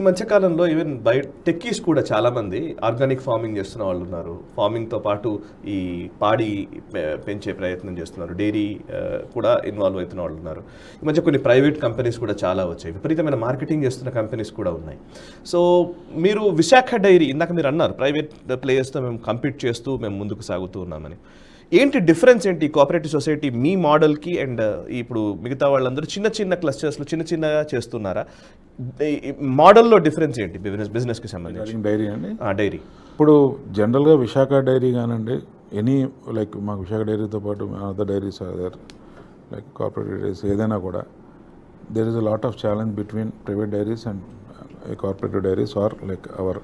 ఈ మధ్యకాలంలో ఈవెన్ బయట టెక్కీస్ కూడా చాలామంది ఆర్గానిక్ ఫార్మింగ్ చేస్తున్న వాళ్ళు ఉన్నారు. ఫార్మింగ్తో పాటు ఈ పాడి పెంచే ప్రయత్నం చేస్తున్నారు. డైరీ కూడా ఇన్వాల్వ్ అవుతున్న వాళ్ళు ఉన్నారు. ఈ మధ్య కొన్ని ప్రైవేట్ కంపెనీస్ కూడా చాలా వచ్చాయి. విపరీతమైన మార్కెటింగ్ చేస్తున్న కంపెనీస్ కూడా ఉన్నాయి. సో మీరు విశాఖ డైరీ ఇందాక మీరు అన్నారు ప్రైవేట్ ప్లేయర్స్తో మేము కంపీట్ చేస్తూ మేము ముందుకు సాగుతూ ఉన్నామని. ఏంటి డిఫరెన్స్ ఏంటి కోఆపరేటివ్ సొసైటీ మీ మోడల్కి అండ్ ఇప్పుడు మిగతా వాళ్ళందరూ చిన్న చిన్న క్లస్టర్స్లో చిన్నగా చేస్తున్నారా? మోడల్లో డిఫరెన్స్ ఏంటి బిజినెస్కి సంబంధించి? డైరీ అండి, డైరీ ఇప్పుడు జనరల్గా విశాఖ డైరీ కానండి, ఎనీ లైక్ మాకు విశాఖ డైరీతో పాటు other dairies other like corporate dairies ఏదైనా కూడా there is a lot of challenge between private dairies and corporative dairies or like our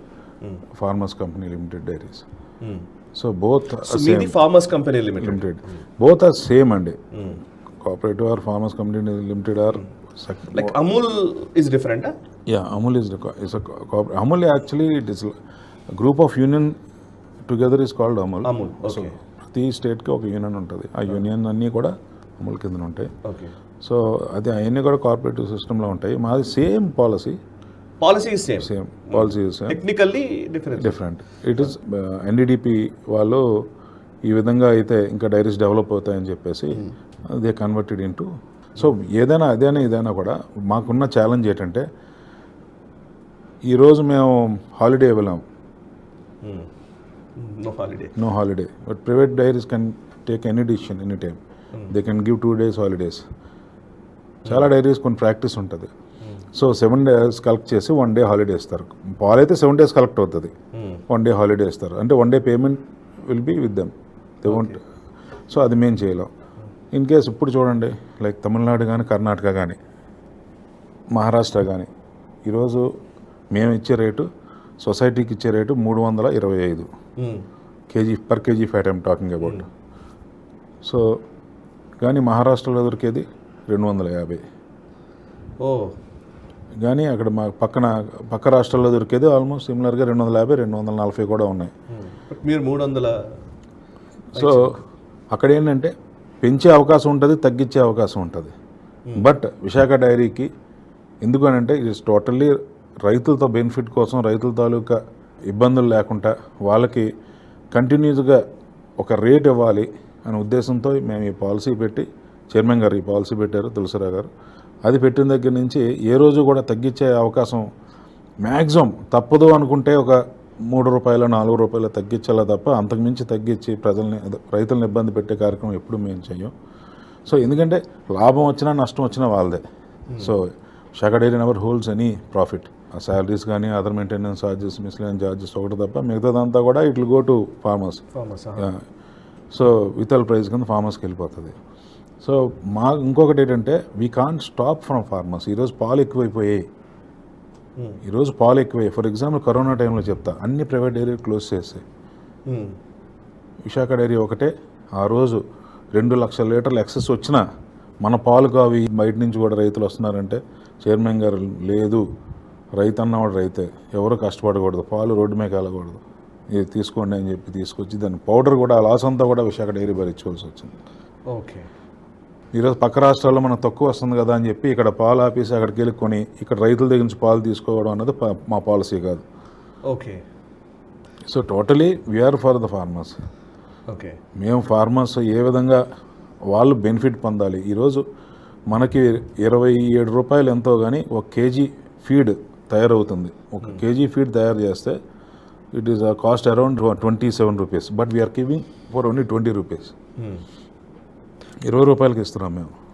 farmers company limited dairies. So both farmers company limited. Both are same and cooperative or farmers company limited are like Amul is different, huh? Yeah, Amul is a Amul actually it is a group of union together is called Amul. Okay. So ప్రతి state కి ఒక union ఉంటుంది. ఆ union అన్నీ కూడా అమూల్ కింద ఉంటాయి. Okay. So అది అవన్నీ కూడా కోఆపరేటివ్ సిస్టమ్ లో ఉంటాయి. మాది same policy is same. Policy is same. Technically different. It is NDDP వాళ్ళు ఈ విధంగా అయితే ఇంకా డైరీస్ డెవలప్ అవుతాయని చెప్పేసి దే కన్వర్టెడ్ ఇంటూ. సో ఏదైనా ఇదైనా కూడా మాకున్న ఛాలెంజ్ ఏంటంటే ఈరోజు మేము హాలిడే వెళ్ళాం, no holiday, but private dairies can take any decision any time. They can give 2 days holidays. చాలా డైరీస్ కొన్ని ప్రాక్టీస్ ఉంటుంది. సో 7 days కలెక్ట్ చేసి 1 day హాలిడే ఇస్తారు. పాలు అయితే 7 days కలెక్ట్ అవుతుంది, 1 day హాలిడే ఇస్తారు. అంటే 1 day payment will be with them, they won't. So అది మేము చేయలేం. ఇన్ కేస్ ఇప్పుడు చూడండి లైక్ తమిళనాడు కానీ కర్ణాటక కానీ మహారాష్ట్ర కానీ ఈరోజు మేము ఇచ్చే రేటు సొసైటీకి ఇచ్చే rate 325 per kg fat I'm talking about. So కానీ మహారాష్ట్రలో దొరికేది 250. కానీ అక్కడ మా పక్క రాష్ట్రాల్లో దొరికేది ఆల్మోస్ట్ సిమిలర్గా 250, 240 కూడా ఉన్నాయి. మీరు 300. సో అక్కడ ఏంటంటే పెంచే అవకాశం ఉంటుంది, తగ్గించే అవకాశం ఉంటుంది. బట్ విశాఖ డైరీకి ఎందుకు అని అంటే ఇట్స్ టోటల్లీ రైతులతో బెనిఫిట్ కోసం, రైతుల తాలూకా ఇబ్బందులు లేకుండా వాళ్ళకి కంటిన్యూస్గా ఒక రేట్ ఇవ్వాలి అనే ఉద్దేశంతో మేము ఈ పాలసీ పెట్టి, చైర్మన్ గారు ఈ పాలసీ పెట్టారు, తులసిరావు గారు. అది పెట్టిన దగ్గర నుంచి ఏ రోజు కూడా తగ్గించే అవకాశం మ్యాక్సిమం తప్పదు అనుకుంటే ఒక 3 రూపాయలు 4 రూపాయలు తగ్గించాలా తప్ప అంతకుమించి తగ్గించి రైతులను ఇబ్బంది పెట్టే కార్యక్రమం ఎప్పుడు మేము చెయ్యం. సో ఎందుకంటే లాభం వచ్చినా నష్టం వచ్చినా వాళ్ళదే. So Visakha dairy never holds any profit. ఆ శాలరీస్ కానీ other maintenance charges, miscellaneous charges ఒకటి తప్ప మిగతాదంతా కూడా it will go to farmers. So without price కింద ఫార్మర్స్కి వెళ్ళిపోతుంది. సో ఇంకొకటి ఏంటంటే we can't stop from farmers. ఈరోజు పాలు ఎక్కువైపోయాయి. ఫర్ ఎగ్జాంపుల్ కరోనా టైంలో చెప్తా, అన్ని ప్రైవేట్ డైరీ క్లోజ్ చేసాయి. విశాఖ డైరీ ఒకటే ఆ రోజు 2 లక్షల లీటర్లు ఎక్సెస్ వచ్చినా మన పాలు కావి బయట నుంచి కూడా రైతులు వస్తున్నారంటే చైర్మన్ గారు లేదు, రైతు అన్నవాడు రైతే, ఎవరు కష్టపడకూడదు, పాలు రోడ్డు మీద వెళ్ళకూడదు, ఇది తీసుకోండి అని చెప్పి తీసుకొచ్చి దాని పౌడర్ కూడా లాస్ అంతా కూడా విశాఖ డైరీ భరించవలసి వచ్చింది. ఓకే. ఈరోజు పక్క రాష్ట్రాల్లో మనకు తక్కువ వస్తుంది కదా అని చెప్పి ఇక్కడ పాలు ఆపేసి అక్కడికి వెళ్ళుకొని ఇక్కడ రైతుల దగ్గర నుంచి పాలు తీసుకోవడం అన్నది మా పాలసీ కాదు. Okay. So totally we are for the farmers. Okay. మేము ఫార్మర్స్ ఏ విధంగా వాళ్ళు బెనిఫిట్ పొందాలి. ఈరోజు మనకి 27 రూపాయలు ఎంతో కానీ 1 kg ఫీడ్ తయారవుతుంది. 1 kg ఫీడ్ తయారు చేస్తే it is cost around 27 rupees, but we are giving for only 20 rupees. 20 రూపాయలకి ఇస్తున్నాం మేము.